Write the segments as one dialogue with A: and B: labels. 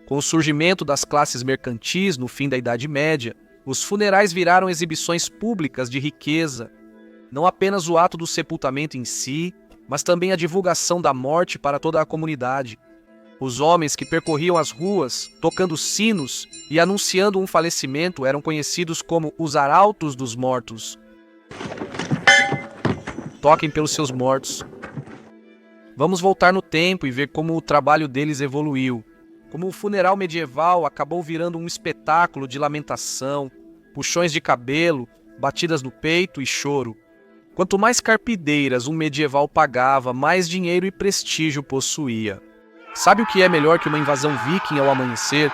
A: Com o surgimento das classes mercantis no fim da Idade Média, os funerais viraram exibições públicas de riqueza, não apenas o ato do sepultamento em si, mas também a divulgação da morte para toda a comunidade. Os homens que percorriam as ruas, tocando sinos e anunciando um falecimento eram conhecidos como os arautos dos mortos. Toquem pelos seus mortos. Vamos voltar no tempo e ver como o trabalho deles evoluiu. Como o funeral medieval acabou virando um espetáculo de lamentação, puxões de cabelo, batidas no peito e choro. Quanto mais carpideiras um medieval pagava, mais dinheiro e prestígio possuía. Sabe o que é melhor que uma invasão viking ao amanhecer?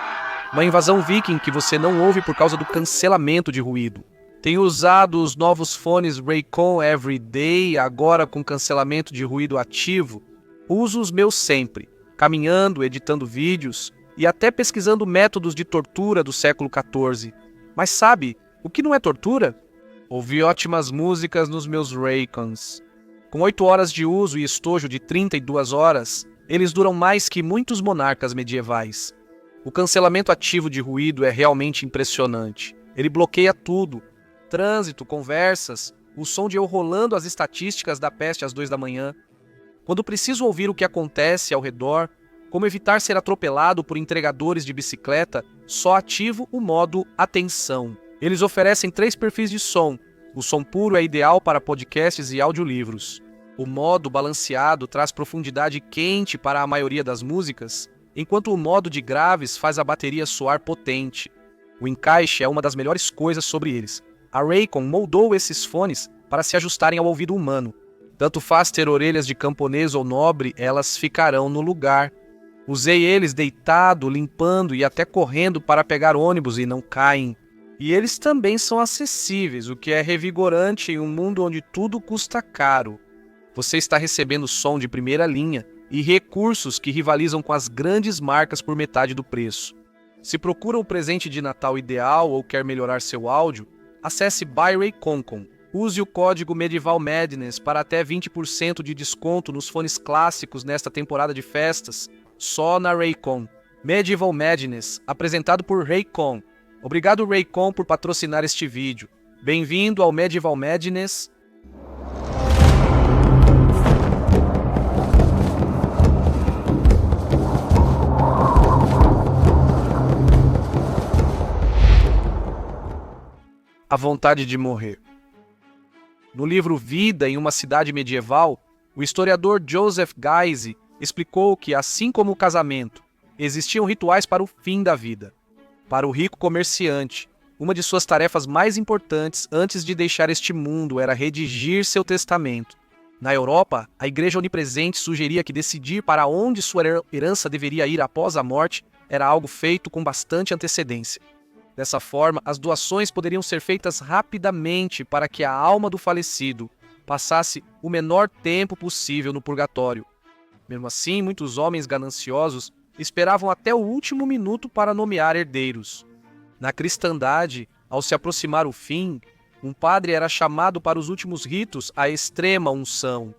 A: Uma invasão viking que você não ouve por causa do cancelamento de ruído. Tenho usado os novos fones Raycon Everyday, agora com cancelamento de ruído ativo. Uso os meus sempre, caminhando, editando vídeos e até pesquisando métodos de tortura do século XIV. Mas sabe, o que não é tortura? Ouvi ótimas músicas nos meus Raycons. Com 8 horas de uso e estojo de 32 horas, eles duram mais que muitos monarcas medievais. O cancelamento ativo de ruído é realmente impressionante. Ele bloqueia tudo. Trânsito, conversas, o som de eu rolando as estatísticas da peste às 2 da manhã. Quando preciso ouvir o que acontece ao redor, como evitar ser atropelado por entregadores de bicicleta, só ativo o modo atenção. Eles oferecem 3 perfis de som. O som puro é ideal para podcasts e audiolivros. O modo balanceado traz profundidade quente para a maioria das músicas, enquanto o modo de graves faz a bateria soar potente. O encaixe é uma das melhores coisas sobre eles. A Raycon moldou esses fones para se ajustarem ao ouvido humano. Tanto faz ter orelhas de camponês ou nobre, elas ficarão no lugar. Usei eles deitado, limpando e até correndo para pegar ônibus e não caem. E eles também são acessíveis, o que é revigorante em um mundo onde tudo custa caro. Você está recebendo som de primeira linha e recursos que rivalizam com as grandes marcas por metade do preço. Se procura o presente de Natal ideal ou quer melhorar seu áudio, acesse Buy Raycon. Use o código Medieval Madness para até 20% de desconto nos fones clássicos nesta temporada de festas, só na Raycon. Medieval Madness, apresentado por Raycon. Obrigado Raycon por patrocinar este vídeo. Bem-vindo ao Medieval Madness. A vontade de morrer. No livro Vida em uma Cidade Medieval, o historiador Joseph Geiser explicou que, assim como o casamento, existiam rituais para o fim da vida. Para o rico comerciante, uma de suas tarefas mais importantes antes de deixar este mundo era redigir seu testamento. Na Europa, a Igreja Onipresente sugeria que decidir para onde sua herança deveria ir após a morte era algo feito com bastante antecedência. Dessa forma, as doações poderiam ser feitas rapidamente para que a alma do falecido passasse o menor tempo possível no purgatório. Mesmo assim, muitos homens gananciosos esperavam até o último minuto para nomear herdeiros. Na cristandade, ao se aproximar o fim, um padre era chamado para os últimos ritos à extrema unção.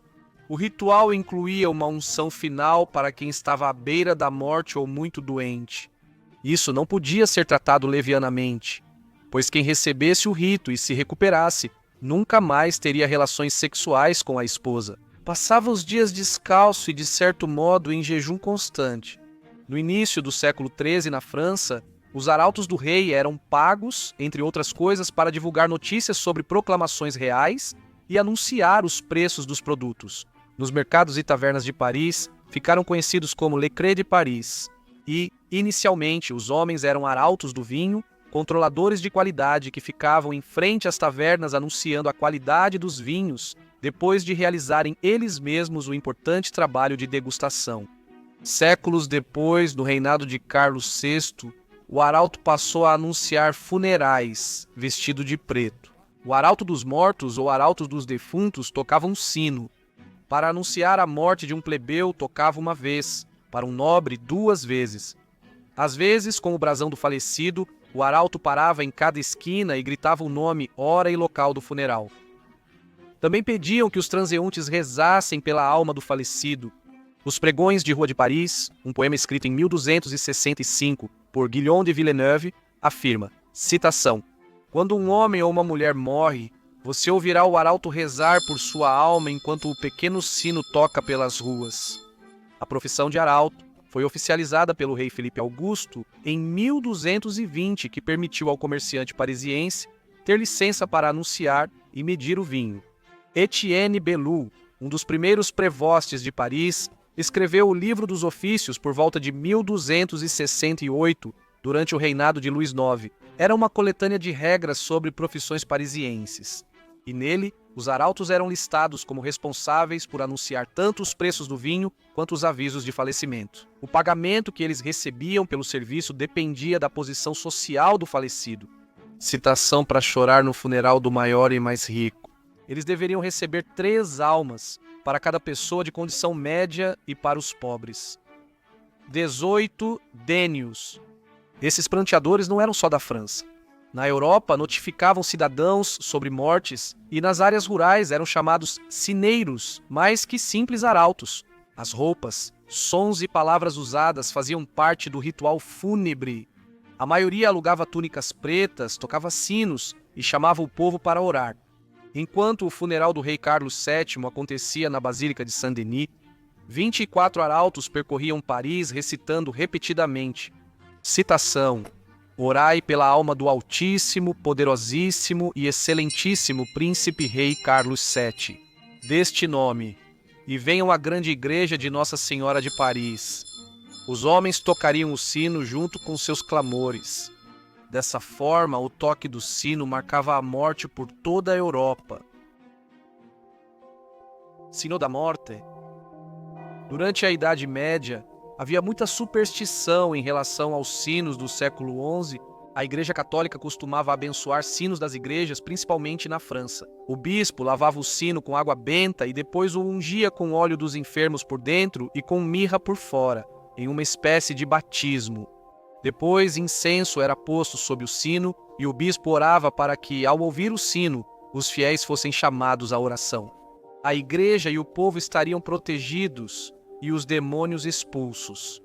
A: O ritual incluía uma unção final para quem estava à beira da morte ou muito doente. Isso não podia ser tratado levianamente, pois quem recebesse o rito e se recuperasse nunca mais teria relações sexuais com a esposa. Passava os dias descalço e, de certo modo, em jejum constante. No início do século XIII, na França, os arautos do rei eram pagos, entre outras coisas, para divulgar notícias sobre proclamações reais e anunciar os preços dos produtos. Nos mercados e tavernas de Paris, ficaram conhecidos como Le Creux de Paris. E, inicialmente, os homens eram arautos do vinho, controladores de qualidade que ficavam em frente às tavernas anunciando a qualidade dos vinhos, depois de realizarem eles mesmos o importante trabalho de degustação. Séculos depois, no reinado de Carlos VI, o arauto passou a anunciar funerais, vestido de preto. O arauto dos mortos ou arauto dos defuntos tocava um sino. Para anunciar a morte de um plebeu, tocava uma vez, para um nobre, 2 vezes. Às vezes, com o brasão do falecido, o arauto parava em cada esquina e gritava o nome, hora e local do funeral. Também pediam que os transeuntes rezassem pela alma do falecido. Os Pregões de Rua de Paris, um poema escrito em 1265 por Guillaume de Villeneuve, afirma, citação, quando um homem ou uma mulher morre, você ouvirá o arauto rezar por sua alma enquanto o pequeno sino toca pelas ruas. A profissão de arauto foi oficializada pelo rei Felipe Augusto em 1220, que permitiu ao comerciante parisiense ter licença para anunciar e medir o vinho. Etienne Bellou, um dos primeiros prevostes de Paris, escreveu o Livro dos Ofícios por volta de 1268, durante o reinado de Luís IX. Era uma coletânea de regras sobre profissões parisienses. E nele, os arautos eram listados como responsáveis por anunciar tanto os preços do vinho quanto os avisos de falecimento. O pagamento que eles recebiam pelo serviço dependia da posição social do falecido. Citação para chorar no funeral do maior e mais rico. Eles deveriam receber 3 almas para cada pessoa de condição média e para os pobres. 18 denius. Esses pranteadores não eram só da França. Na Europa, notificavam cidadãos sobre mortes e nas áreas rurais eram chamados sineiros, mais que simples arautos. As roupas, sons e palavras usadas faziam parte do ritual fúnebre. A maioria alugava túnicas pretas, tocava sinos e chamava o povo para orar. Enquanto o funeral do rei Carlos VII acontecia na Basílica de Saint-Denis, 24 arautos percorriam Paris recitando repetidamente. Citação: orai pela alma do Altíssimo, Poderosíssimo e Excelentíssimo Príncipe Rei Carlos VII, deste nome, e venham à grande igreja de Nossa Senhora de Paris. Os homens tocariam o sino junto com seus clamores. Dessa forma, o toque do sino marcava a morte por toda a Europa. Sino da Morte. Durante a Idade Média, havia muita superstição em relação aos sinos do século XI. A Igreja Católica costumava abençoar sinos das igrejas, principalmente na França. O bispo lavava o sino com água benta e depois o ungia com óleo dos enfermos por dentro e com mirra por fora, em uma espécie de batismo. Depois, incenso era posto sob o sino e o bispo orava para que, ao ouvir o sino, os fiéis fossem chamados à oração. A igreja e o povo estariam protegidos e os demônios expulsos.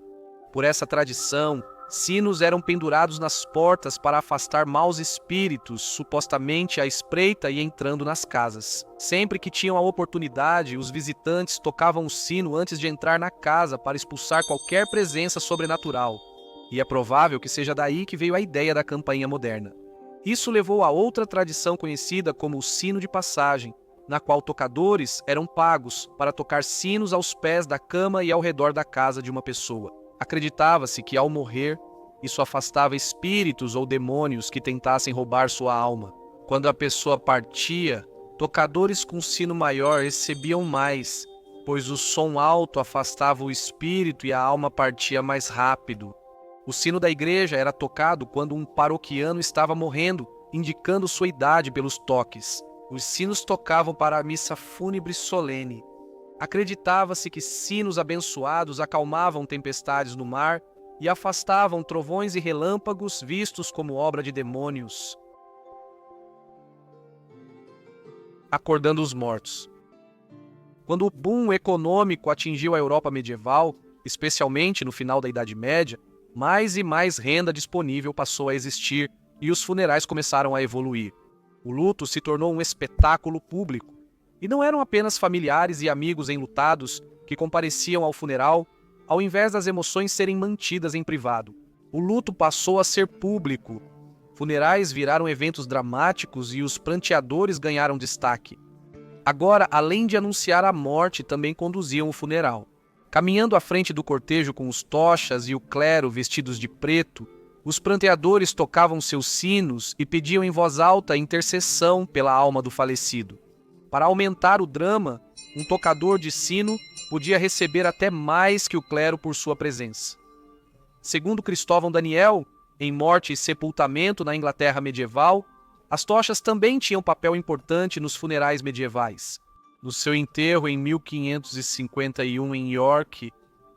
A: Por essa tradição, sinos eram pendurados nas portas para afastar maus espíritos, supostamente à espreita e entrando nas casas. Sempre que tinham a oportunidade, os visitantes tocavam o sino antes de entrar na casa para expulsar qualquer presença sobrenatural. E é provável que seja daí que veio a ideia da campainha moderna. Isso levou a outra tradição conhecida como o sino de passagem, na qual tocadores eram pagos para tocar sinos aos pés da cama e ao redor da casa de uma pessoa. Acreditava-se que, ao morrer, isso afastava espíritos ou demônios que tentassem roubar sua alma. Quando a pessoa partia, tocadores com sino maior recebiam mais, pois o som alto afastava o espírito e a alma partia mais rápido. O sino da igreja era tocado quando um paroquiano estava morrendo, indicando sua idade pelos toques. Os sinos tocavam para a missa fúnebre solene. Acreditava-se que sinos abençoados acalmavam tempestades no mar e afastavam trovões e relâmpagos vistos como obra de demônios. Acordando os mortos. Quando o boom econômico atingiu a Europa medieval, especialmente no final da Idade Média, mais e mais renda disponível passou a existir e os funerais começaram a evoluir. O luto se tornou um espetáculo público, e não eram apenas familiares e amigos enlutados que compareciam ao funeral, ao invés das emoções serem mantidas em privado. O luto passou a ser público. Funerais viraram eventos dramáticos e os pranteadores ganharam destaque. Agora, além de anunciar a morte, também conduziam o funeral. Caminhando à frente do cortejo com os tochas e o clero vestidos de preto, os pranteadores tocavam seus sinos e pediam em voz alta a intercessão pela alma do falecido. Para aumentar o drama, um tocador de sino podia receber até mais que o clero por sua presença. Segundo Cristóvão Daniel, em Morte e Sepultamento na Inglaterra medieval, as tochas também tinham papel importante nos funerais medievais. No seu enterro em 1551 em York,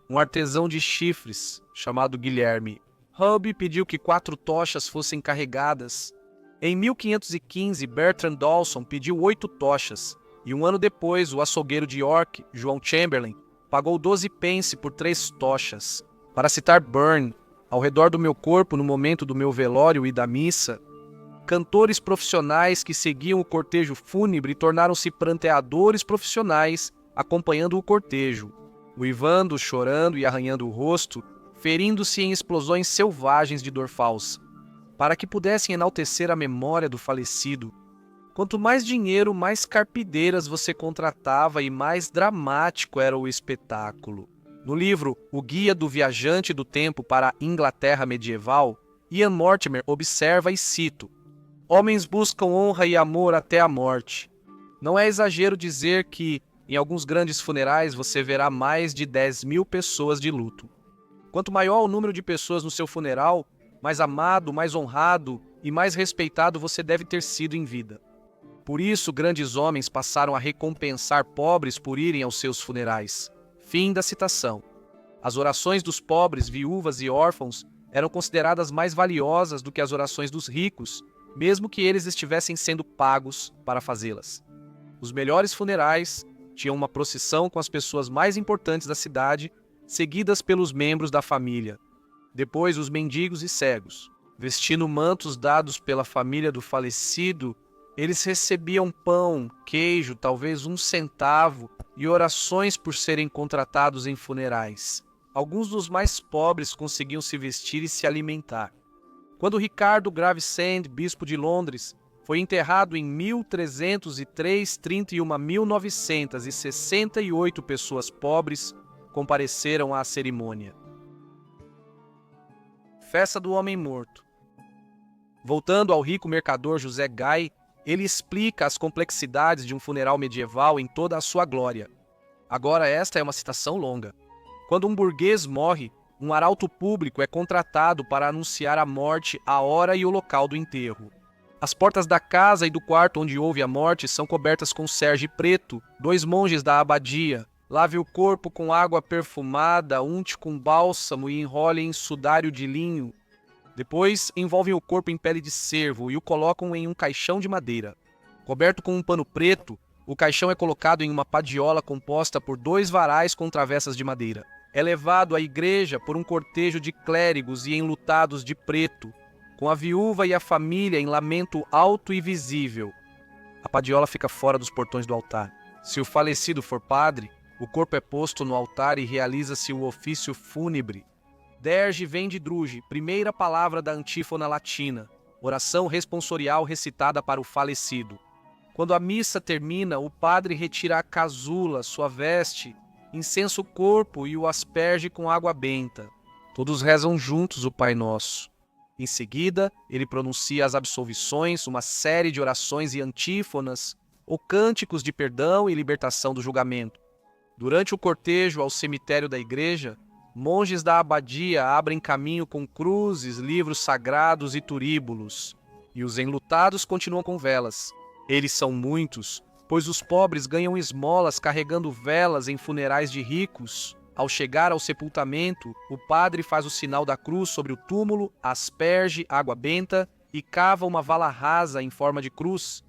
A: um artesão de chifres, chamado Guilherme Hubbe, pediu que 4 tochas fossem carregadas. Em 1515, Bertrand Dawson pediu 8 tochas, e um ano depois, o açougueiro de York, João Chamberlain, pagou 12 pence por 3 tochas. Para citar Burn, ao redor do meu corpo no momento do meu velório e da missa, cantores profissionais que seguiam o cortejo fúnebre tornaram-se pranteadores profissionais acompanhando o cortejo, uivando, chorando e arranhando o rosto, ferindo-se em explosões selvagens de dor falsa, para que pudessem enaltecer a memória do falecido. Quanto mais dinheiro, mais carpideiras você contratava e mais dramático era o espetáculo. No livro O Guia do Viajante do Tempo para a Inglaterra Medieval, Ian Mortimer observa e cito: homens buscam honra e amor até a morte. Não é exagero dizer que, em alguns grandes funerais, você verá mais de 10.000 pessoas de luto. Quanto maior o número de pessoas no seu funeral, mais amado, mais honrado e mais respeitado você deve ter sido em vida. Por isso, grandes homens passaram a recompensar pobres por irem aos seus funerais. Fim da citação. As orações dos pobres, viúvas e órfãos eram consideradas mais valiosas do que as orações dos ricos, mesmo que eles estivessem sendo pagos para fazê-las. Os melhores funerais tinham uma procissão com as pessoas mais importantes da cidade, seguidas pelos membros da família. Depois, os mendigos e cegos. Vestindo mantos dados pela família do falecido, eles recebiam pão, queijo, talvez 1 centavo, e orações por serem contratados em funerais. Alguns dos mais pobres conseguiam se vestir e se alimentar. Quando Ricardo Gravesend, bispo de Londres, foi enterrado em 1303, 31.968 pessoas pobres compareceram à cerimônia. Festa do Homem Morto. Voltando ao rico mercador José Guy, ele explica as complexidades de um funeral medieval em toda a sua glória. Agora esta é uma citação longa. Quando um burguês morre, um arauto público é contratado para anunciar a morte, a hora e o local do enterro. As portas da casa e do quarto onde houve a morte são cobertas com serge preto, 2 monges da abadia. Lave o corpo com água perfumada, unte com bálsamo e enrole em sudário de linho. Depois, envolvem o corpo em pele de cervo e o colocam em um caixão de madeira. Coberto com um pano preto, o caixão é colocado em uma padiola composta por 2 varais com travessas de madeira. É levado à igreja por um cortejo de clérigos e enlutados de preto, com a viúva e a família em lamento alto e visível. A padiola fica fora dos portões do altar. Se o falecido for padre, o corpo é posto no altar e realiza-se o ofício fúnebre. Derge vem de druge, primeira palavra da antífona latina, oração responsorial recitada para o falecido. Quando a missa termina, o padre retira a casula, sua veste, incensa o corpo e o asperge com água benta. Todos rezam juntos o Pai Nosso. Em seguida, ele pronuncia as absolvições, uma série de orações e antífonas, ou cânticos de perdão e libertação do julgamento. Durante o cortejo ao cemitério da igreja, monges da abadia abrem caminho com cruzes, livros sagrados e turíbulos, e os enlutados continuam com velas. Eles são muitos, pois os pobres ganham esmolas carregando velas em funerais de ricos. Ao chegar ao sepultamento, o padre faz o sinal da cruz sobre o túmulo, asperge água benta e cava uma vala rasa em forma de cruz.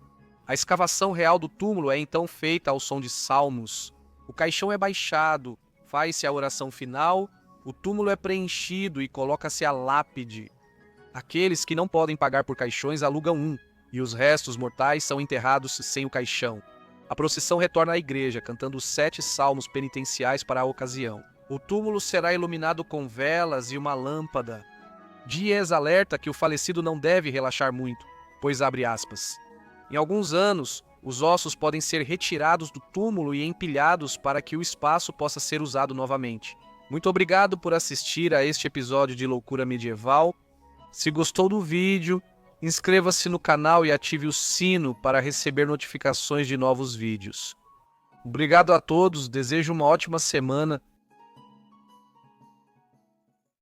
A: A escavação real do túmulo é então feita ao som de salmos. O caixão é baixado, faz-se a oração final, o túmulo é preenchido e coloca-se a lápide. Aqueles que não podem pagar por caixões alugam um, e os restos mortais são enterrados sem o caixão. A procissão retorna à igreja, cantando os 7 salmos penitenciais para a ocasião. O túmulo será iluminado com velas e uma lâmpada. Dias alerta que o falecido não deve relaxar muito, pois abre aspas. Em alguns anos, os ossos podem ser retirados do túmulo e empilhados para que o espaço possa ser usado novamente. Muito obrigado por assistir a este episódio de Loucura Medieval. Se gostou do vídeo, inscreva-se no canal e ative o sino para receber notificações de novos vídeos. Obrigado a todos, desejo uma ótima semana